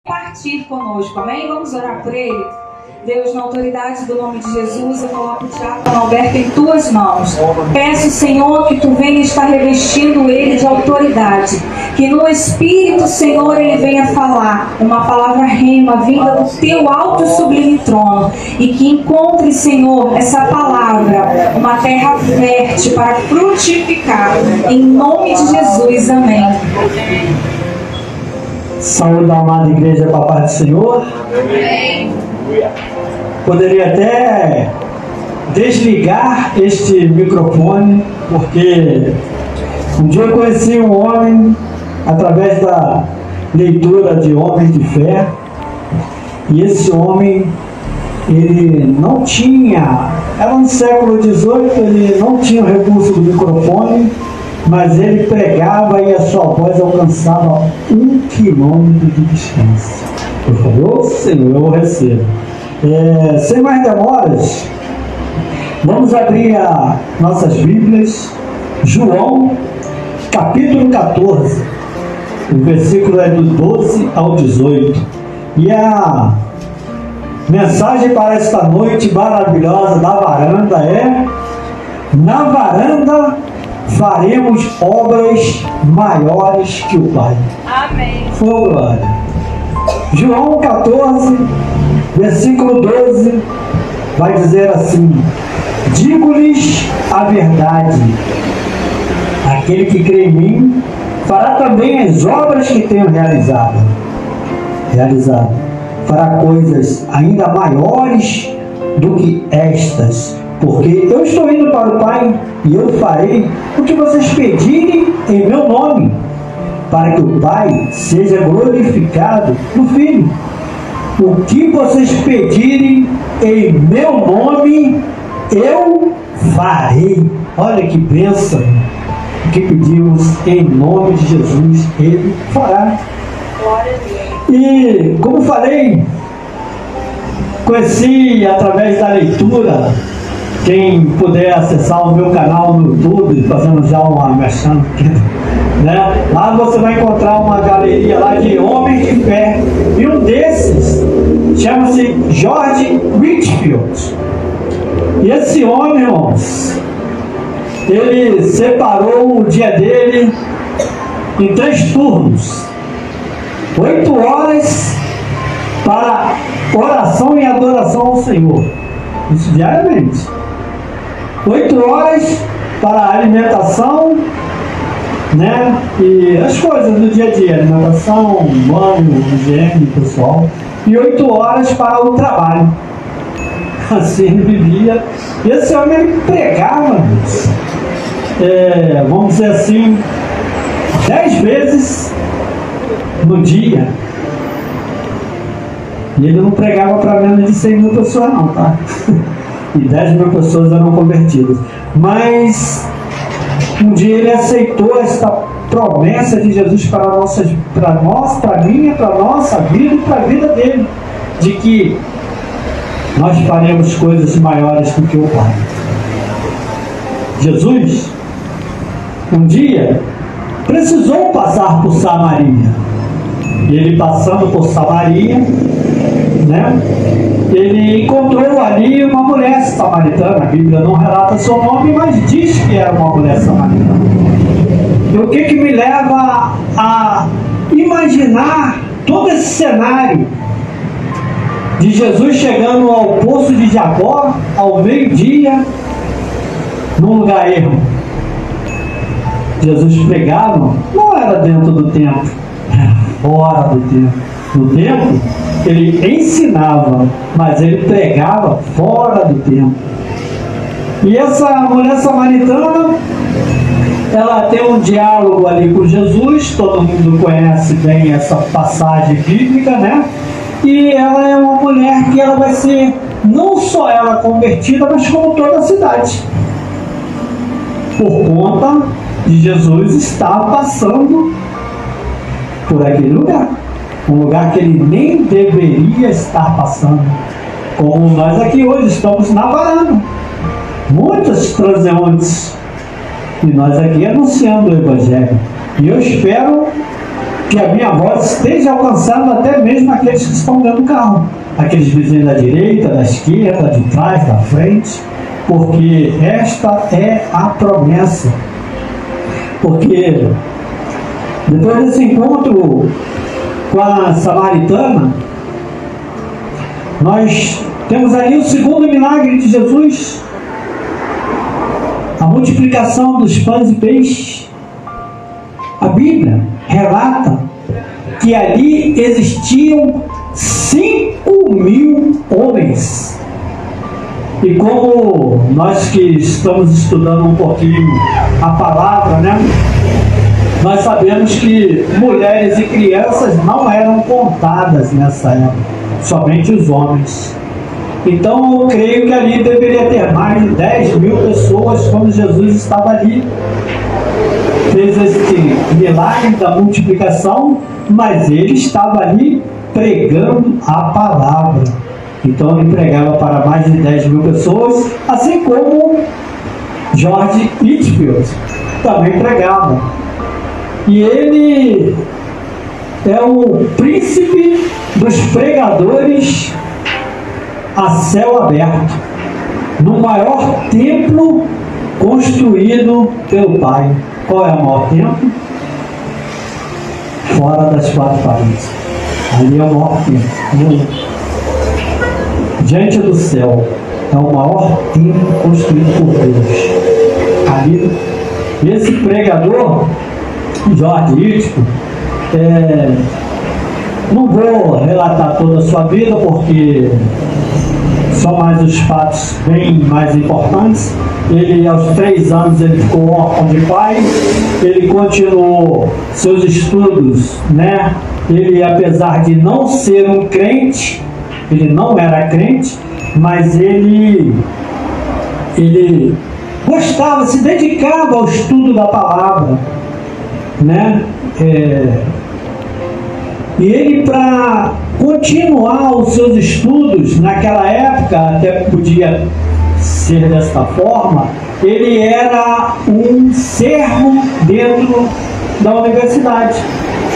Partir conosco, amém? Vamos orar por ele? Deus, na autoridade do nome de Jesus, eu coloco o diácono Alberto em tuas mãos. Peço, Senhor, que tu venha estar revestindo ele de autoridade. Que no Espírito, Senhor, ele venha falar uma palavra rema, vinda do teu alto e sublime trono. E que encontre, Senhor, essa palavra, uma terra fértil para frutificar. Em nome de Jesus, amém. Saúde da amada igreja, papai do Senhor. Amém. Poderia até desligar este microfone, porque um dia eu conheci um homem através da leitura de Homens de Fé, e esse homem, ele não tinha, era no século XVIII, ele não tinha o recurso do microfone, mas ele pregava e a sua voz alcançava 1 quilômetro de distância. Eu falei, ô Senhor, eu recebo. Sem mais demoras, vamos abrir as nossas Bíblias, João, capítulo 14, o versículo é do 12 ao 18. E a mensagem para esta noite maravilhosa da varanda é: na varanda faremos obras maiores que o Pai. Amém. Oh, glória. João 14, versículo 12, vai dizer assim: digo-lhes a verdade, aquele que crê em mim fará também as obras que tenho realizado. Fará coisas ainda maiores do que estas, porque eu estou indo para o Pai, e eu farei o que vocês pedirem em meu nome, para que o Pai seja glorificado no Filho. O que vocês pedirem em meu nome, eu farei. Olha que bênção! O que pedimos em nome de Jesus, Ele fará. Glória a Deus. E, como falei, conheci através da leitura. Quem puder acessar o meu canal no YouTube, fazendo já uma merchan, né? Lá você vai encontrar uma galeria lá de homens de fé. E um desses chama-se George Whitefield. E esse homem, irmãos, ele separou o dia dele em 3 turnos. 8 horas para oração e adoração ao Senhor. Isso diariamente. 8 horas para alimentação, né? E as coisas do dia a dia, alimentação, banho, higiene pessoal. E 8 horas para o trabalho. Assim ele vivia. E esse homem ele pregava, vamos dizer assim, 10 vezes no dia. E ele não pregava para menos de 100 mil pessoas não, tá? E 10 mil pessoas eram convertidas. Mas um dia ele aceitou esta promessa de Jesus para nós, para mim, para a nossa vida e para a vida dele, de que nós faremos coisas maiores do que o Pai. Jesus, um dia, precisou passar por Samaria. E ele passando por Samaria, né, ele encontrou ali uma mulher samaritana. A Bíblia não relata seu nome, mas diz que era uma mulher samaritana. E o que me leva a imaginar todo esse cenário de Jesus chegando ao poço de Jacó ao meio-dia, num lugar ermo. Jesus pregava, não era dentro do templo, era fora do templo. No templo, ele ensinava, mas ele pregava fora do templo. E essa mulher samaritana, ela tem um diálogo ali com Jesus. Todo mundo conhece bem essa passagem bíblica, né? E ela é uma mulher que ela vai ser, não só ela convertida, mas como toda a cidade, por conta de Jesus estar passando por aquele lugar. Um lugar que ele nem deveria estar passando. Como nós aqui hoje estamos na varanda. Muitos transeuntes. E nós aqui anunciando o Evangelho. E eu espero que a minha voz esteja alcançando até mesmo aqueles que estão dentro do carro, aqueles vizinhos da direita, da esquerda, de trás, da frente, porque esta é a promessa. Porque depois desse encontro com a samaritana, nós temos ali o segundo milagre de Jesus, a multiplicação dos pães e peixes. A Bíblia relata que ali existiam 5.000 homens. E como nós que estamos estudando um pouquinho a palavra, né? Nós sabemos que mulheres e crianças não eram contadas nessa época, somente os homens. Então eu creio que ali deveria ter mais de 10.000 pessoas quando Jesus estava ali. Fez esse milagre da multiplicação, mas ele estava ali pregando a palavra. Então ele pregava para mais de 10.000 pessoas, assim como George Whitefield também pregava. E ele é o príncipe dos pregadores a céu aberto, no maior templo construído pelo Pai. Qual é o maior templo? Fora das quatro paredes. Ali é o maior templo. Diante do céu é o maior templo construído por Deus. Ali, esse pregador, George Whitefield, não vou relatar toda a sua vida, porque são mais os fatos bem mais importantes. Ele, aos 3 anos, ele ficou órfão de pai. Ele continuou seus estudos, né? Ele, apesar de não ser um crente, ele não era crente, mas ele gostava, se dedicava ao estudo da palavra, né? E ele, para continuar os seus estudos, naquela época, até podia ser desta forma, ele era um servo dentro da universidade.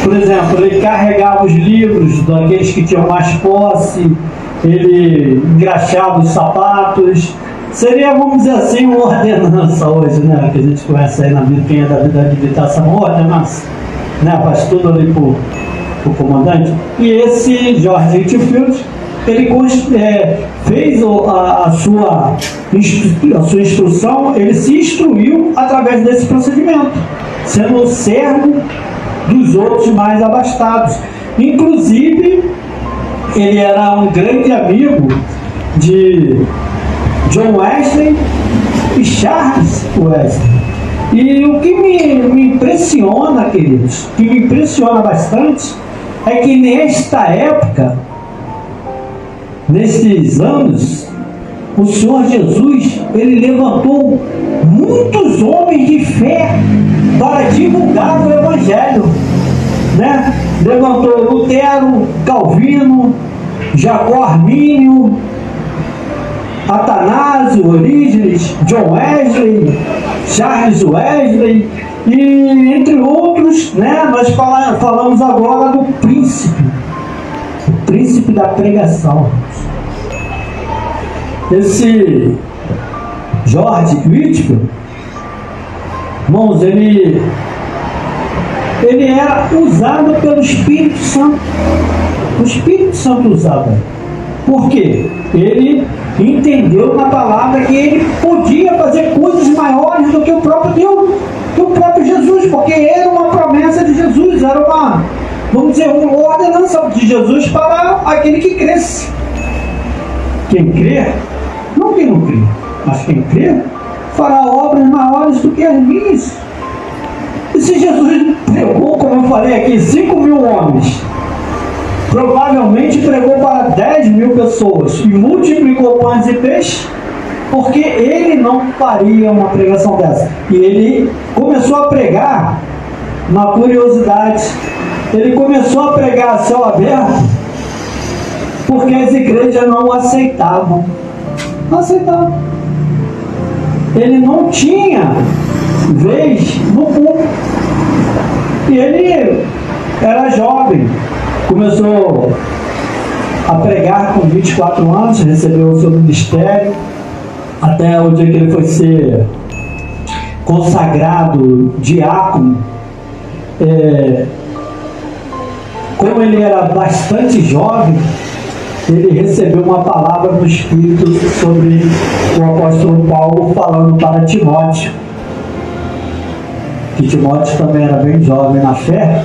Por exemplo, ele carregava os livros daqueles que tinham mais posse, ele engraxava os sapatos. Seria, vamos dizer assim, uma ordenança hoje, né? Que a gente conhece aí na vida, quem é da vida de habilitação, uma ordenança, né? Faz tudo ali por o comandante. E esse George Whitefield, ele fez a sua instrução, ele se instruiu através desse procedimento, sendo servo dos outros mais abastados. Inclusive, ele era um grande amigo de John Wesley e Charles Wesley. E o que me impressiona, queridos, que me impressiona bastante, é que nesta época, nesses anos, o Senhor Jesus, ele levantou muitos homens de fé para divulgar o Evangelho, né? Levantou Lutero, Calvino, Jacó Armínio, Atanásio, Orígenes, John Wesley, Charles Wesley, e entre outros, né? Nós falamos agora do príncipe, o príncipe da pregação. Esse George Whitefield, irmãos, ele era usado pelo Espírito Santo. O Espírito Santo usava. Por quê? Ele entendeu na palavra que ele podia fazer coisas maiores do que o próprio Deus, do próprio Jesus, porque era uma promessa de Jesus, era uma, vamos dizer, uma ordenança de Jesus para aquele que cresce. Quem crê, não quem não crê, mas quem crê, fará obras maiores do que as minhas. E se Jesus pregou, como eu falei aqui, 5.000 homens, provavelmente pregou para 10.000 pessoas e multiplicou pães e peixes, porque ele não faria uma pregação dessa. E ele começou a pregar na curiosidade. Ele começou a pregar a céu aberto porque as igrejas não aceitavam. Não aceitavam. Ele não tinha vez no público. E ele era jovem, começou a pregar com 24 anos, recebeu o seu ministério, até o dia que ele foi ser consagrado diácono. Como ele era bastante jovem, ele recebeu uma palavra do Espírito sobre o apóstolo Paulo falando para Timóteo, que Timóteo também era bem jovem na fé,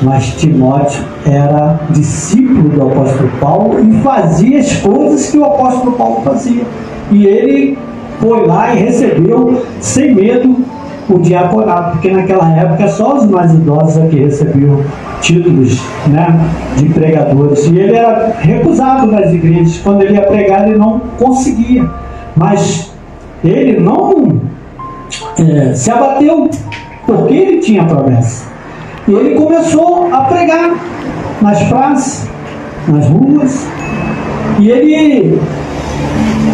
mas Timóteo era discípulo do apóstolo Paulo e fazia as coisas que o apóstolo Paulo fazia. E ele foi lá e recebeu sem medo o diaconato, porque naquela época só os mais idosos é que recebiam títulos, né, de pregadores. E ele era recusado nas igrejas. Quando ele ia pregar, ele não conseguia. Mas ele não se abateu, porque ele tinha promessa. E ele começou a pregar nas praças, nas ruas, e ele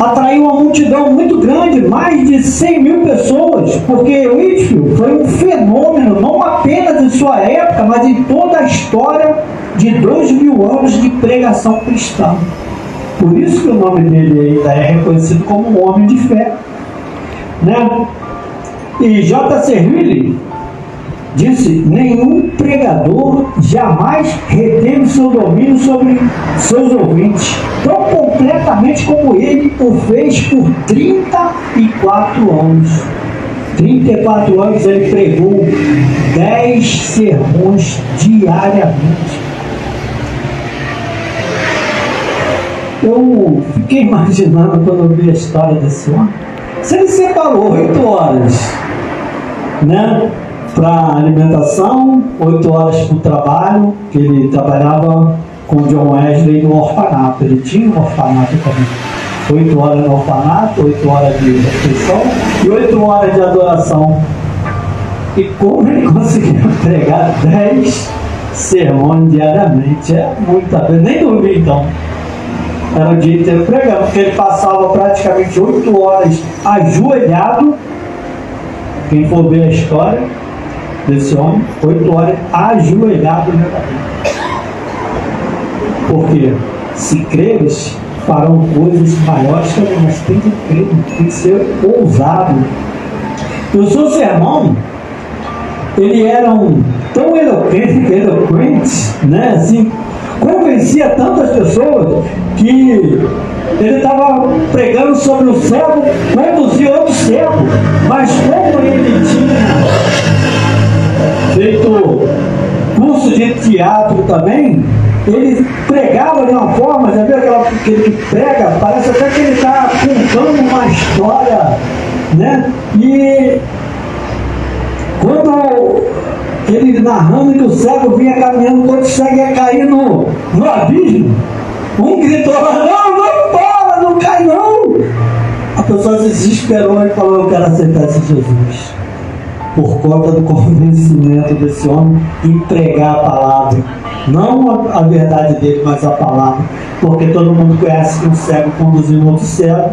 atraiu uma multidão muito grande, mais de 100 mil pessoas, porque Whitefield foi um fenômeno, não apenas em sua época, mas em toda a história de 2000 anos de pregação cristã. Por isso que o nome dele ainda é reconhecido como um homem de fé, né? E J.C. Riley disse: nenhum pregador jamais reteve seu domínio sobre seus ouvintes tão completamente como ele o fez por 34 anos. 34 anos ele pregou 10 sermões diariamente. Eu fiquei imaginando quando eu vi a história desse homem. Se ele separou 8 horas, né, para alimentação, 8 horas para o trabalho, que ele trabalhava com John Wesley no orfanato. Ele tinha um orfanato também. 8 horas no orfanato, 8 horas de refeição e 8 horas de adoração. E como ele conseguiu pregar 10 sermões diariamente? É muita vez. Nem dormia então. Era o dia inteiro pregando, porque ele passava praticamente 8 horas ajoelhado. Quem for ver a história desse homem, 8 horas ajoelhado na cadeira. Porque se creres, farão coisas maiores também, mas tem que crer, tem que ser ousado. E o seu sermão, ele era tão eloquente, né, assim, convencia tantas pessoas que ele estava pregando sobre o cego, conduzir outro cego, mas como ele tinha feito curso de teatro também, ele pregava de uma forma, já viu aquele que prega, parece até que ele está contando uma história, né? E quando ele narrando que o cego vinha caminhando, todo cego ia cair no abismo, um gritou: não para, não cai não. A pessoa se desesperou e falou: eu quero aceitar esse Jesus. Por conta do convencimento desse homem em pregar a palavra, não a verdade dele, mas a palavra, porque todo mundo conhece que um cego conduzindo outro cego,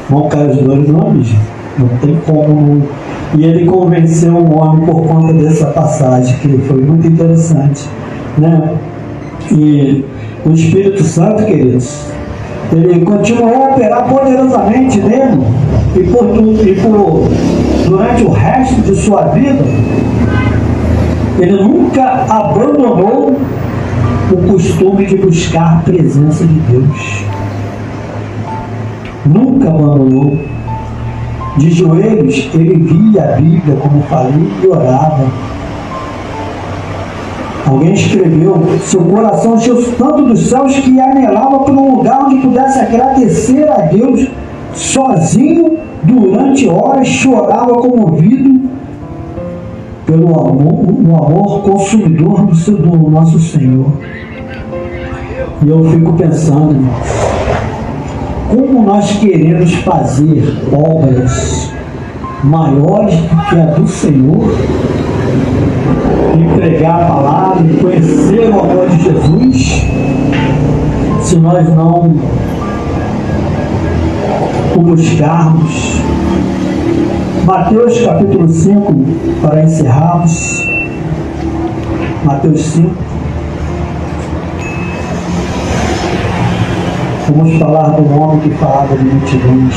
vão cair os dois no abismo, não tem como. E ele convenceu um homem por conta dessa passagem, que foi muito interessante, né? E o Espírito Santo, queridos, ele continuou a operar poderosamente nele, durante o resto de sua vida, ele nunca abandonou o costume de buscar a presença de Deus. Nunca abandonou. De joelhos, ele via a Bíblia, como falei, e orava. Alguém escreveu: seu coração encheu tanto dos céus que anelava por um lugar onde pudesse agradecer a Deus. Sozinho, durante horas, chorava comovido pelo amor consumidor do nosso Senhor. E eu fico pensando, irmãos, como nós queremos fazer obras maiores do que a do Senhor, e pregar a palavra, e conhecer o amor de Jesus, se nós não o buscarmos. Mateus capítulo 5, para encerrarmos. Mateus 5. Vamos falar de um homem que falava de multidões.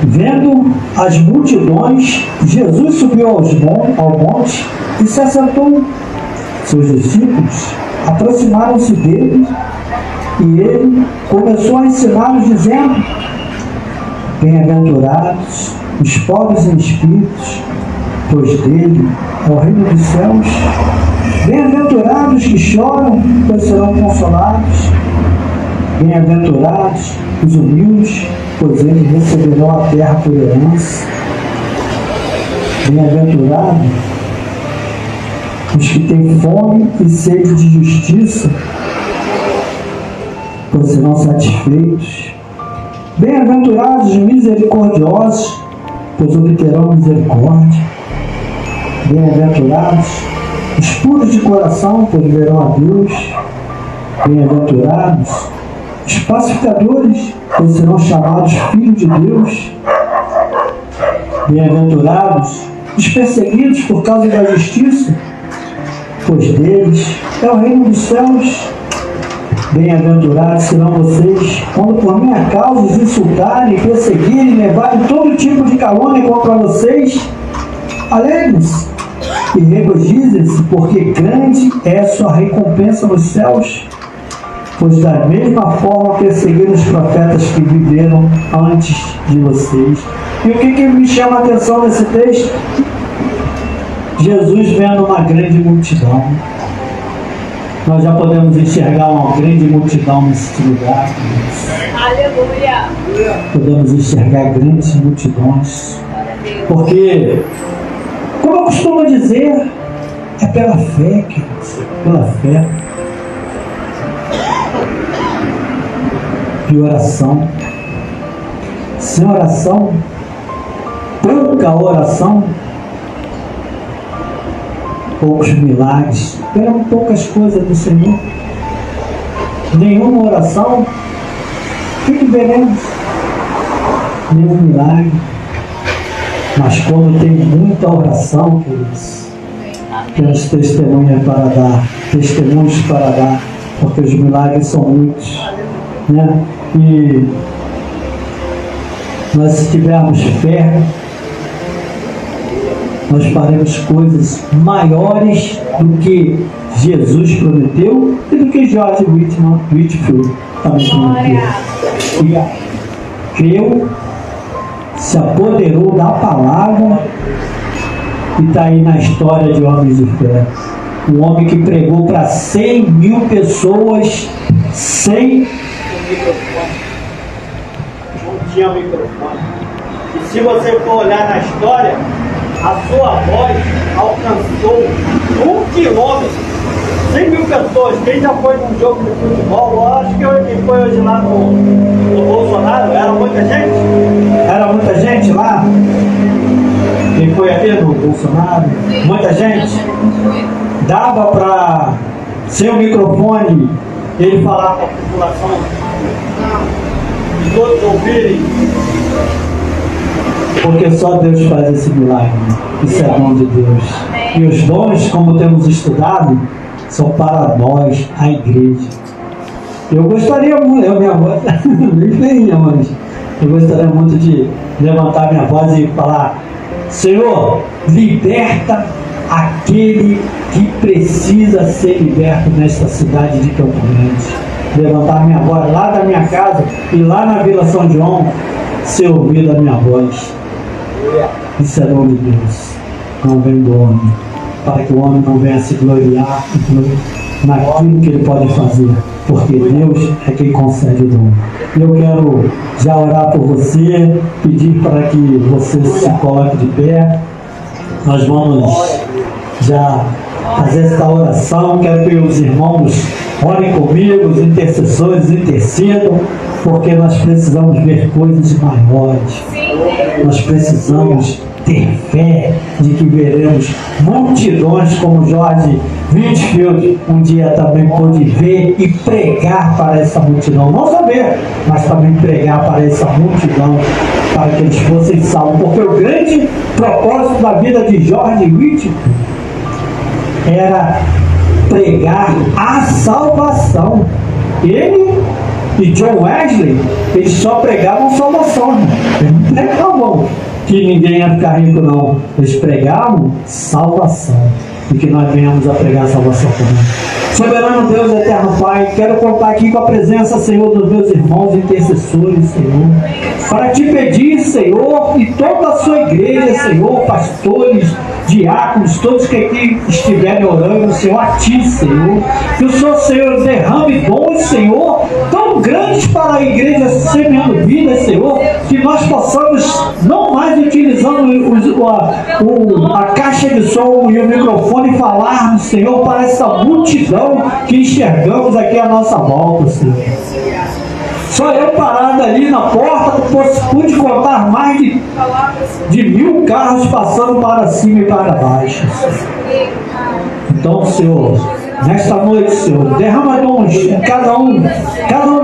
Vendo as multidões, Jesus subiu ao monte e se assentou. Seus discípulos aproximaram-se dele e ele começou a ensiná-los, dizendo: Bem-aventurados os pobres em espíritos, pois dele é o reino dos céus. Bem-aventurados que choram, pois serão consolados. Bem-aventurados os humildes, pois eles receberão a terra por herança. Bem-aventurados os que têm fome e sede de justiça, pois serão satisfeitos. Bem-aventurados os misericordiosos, pois obterão misericórdia. Bem-aventurados os puros de coração, pois verão a Deus. Bem-aventurados os pacificadores, pois serão chamados filhos de Deus. Bem-aventurados os perseguidos por causa da justiça, pois deles é o reino dos céus. Bem-aventurados serão vocês quando por minha causa os insultarem, perseguirem, levarem todo tipo de calúnia contra vocês. Alegrem-se e regozijem-se, porque grande é a sua recompensa nos céus. Pois da mesma forma perseguiram os profetas que viveram antes de vocês. E o que me chama a atenção nesse texto? Jesus vendo uma grande multidão. Nós já podemos enxergar uma grande multidão nesse lugar. Aleluia! Podemos enxergar grandes multidões. Porque, como eu costumo dizer, é pela fé, queridos, pela fé. De oração. Sem oração, pouca oração, poucos milagres, esperam poucas coisas do Senhor. Nenhuma oração, o que veremos? Nenhum milagre. Mas quando tem muita oração, queridos, temos testemunhos para dar, porque os milagres são muitos, né? E nós, se tivermos fé, nós faremos coisas maiores do que Jesus prometeu e do que George Whitefield também prometeu. E creu, se apoderou da palavra e está aí na história de homens de fé. Um homem que pregou para 100 mil pessoas sem microfone. Não tinha microfone. E se você for olhar na história, a sua voz alcançou 1 quilômetro. 100 mil pessoas. Quem já foi num jogo de futebol? Eu acho que quem foi hoje lá no Bolsonaro, era muita gente? Era muita gente lá? Quem foi aqui no Bolsonaro? Muita gente? Dava para, sem o microfone, ele falar para a população e todos ouvirem? Porque só Deus faz esse milagre. Isso é dom de Deus. E os dons, como temos estudado, são para nós, a igreja. Eu gostaria muito, minha voz bem feinha, mas eu gostaria muito de levantar minha voz e falar: Senhor, liberta aquele que precisa ser liberto nesta cidade de Campo Grande. Levantar minha voz lá da minha casa e lá na Vila São João, ser ouvido a minha voz. Isso é nome de Deus, não vem do homem, para que o homem não venha se gloriar naquilo que ele pode fazer, porque Deus é quem concede o dom. Eu quero já orar por você, pedir para que você se coloque de pé. Nós vamos já fazer esta oração. Quero que os irmãos orem comigo, os intercessores intercedam, porque nós precisamos ver coisas maiores. Nós precisamos ter fé de que veremos multidões como Jorge Whitfield um dia também pôde ver e pregar para essa multidão. Não saber, mas também pregar para essa multidão, para que eles fossem salvos. Porque o grande propósito da vida de Jorge Whitfield era pregar a salvação. Ele e John Wesley, eles só pregavam salvação, eles não pregavam que ninguém ia ficar rico, não. Eles pregavam salvação, e que nós venhamos a pregar a salvação também. Soberano Deus, eterno Pai, quero contar aqui com a presença, Senhor, dos meus irmãos intercessores, Senhor, para te pedir, Senhor, e toda a sua igreja, Senhor, pastores, diáconos, todos que aqui estiverem orando, Senhor, a Ti, Senhor, que o Senhor, derrame dons, Senhor, tão grandes para a igreja semeando vida, Senhor, que nós possamos, não mais utilizando a caixa de som e o microfone, falarmos, Senhor, para essa multidão que enxergamos aqui à nossa volta, Senhor. Só eu parado ali na porta, pude contar mais de 1000 carros passando para cima e para baixo. Então, Senhor, nesta noite, Senhor, derrama dons em cada um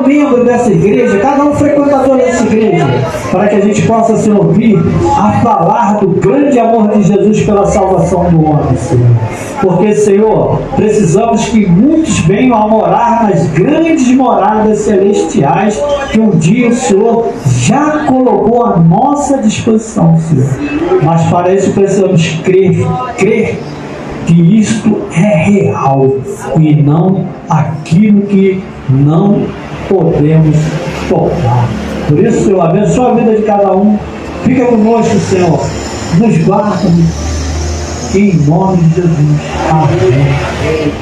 membro dessa igreja, cada um frequentador dessa igreja, para que a gente possa, Senhor, ouvir a falar do grande amor de Jesus pela salvação do homem, Senhor. Porque, Senhor, precisamos que muitos venham a morar nas grandes moradas celestiais que um dia o Senhor já colocou à nossa disposição, Senhor. Mas para isso precisamos crer que isto é real e não aquilo que não podemos tocar. Por isso, Senhor, abençoa a vida de cada um. Fica conosco, Senhor. Nos guarda. Em nome de Jesus. Amém.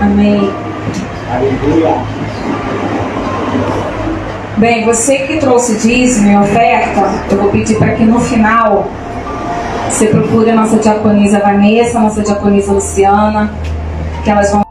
Amém. Aleluia. Bem, você que trouxe dízimo e oferta, eu vou pedir para que no final você procure a nossa diaconisa Vanessa, a nossa diaconisa Luciana, que elas vão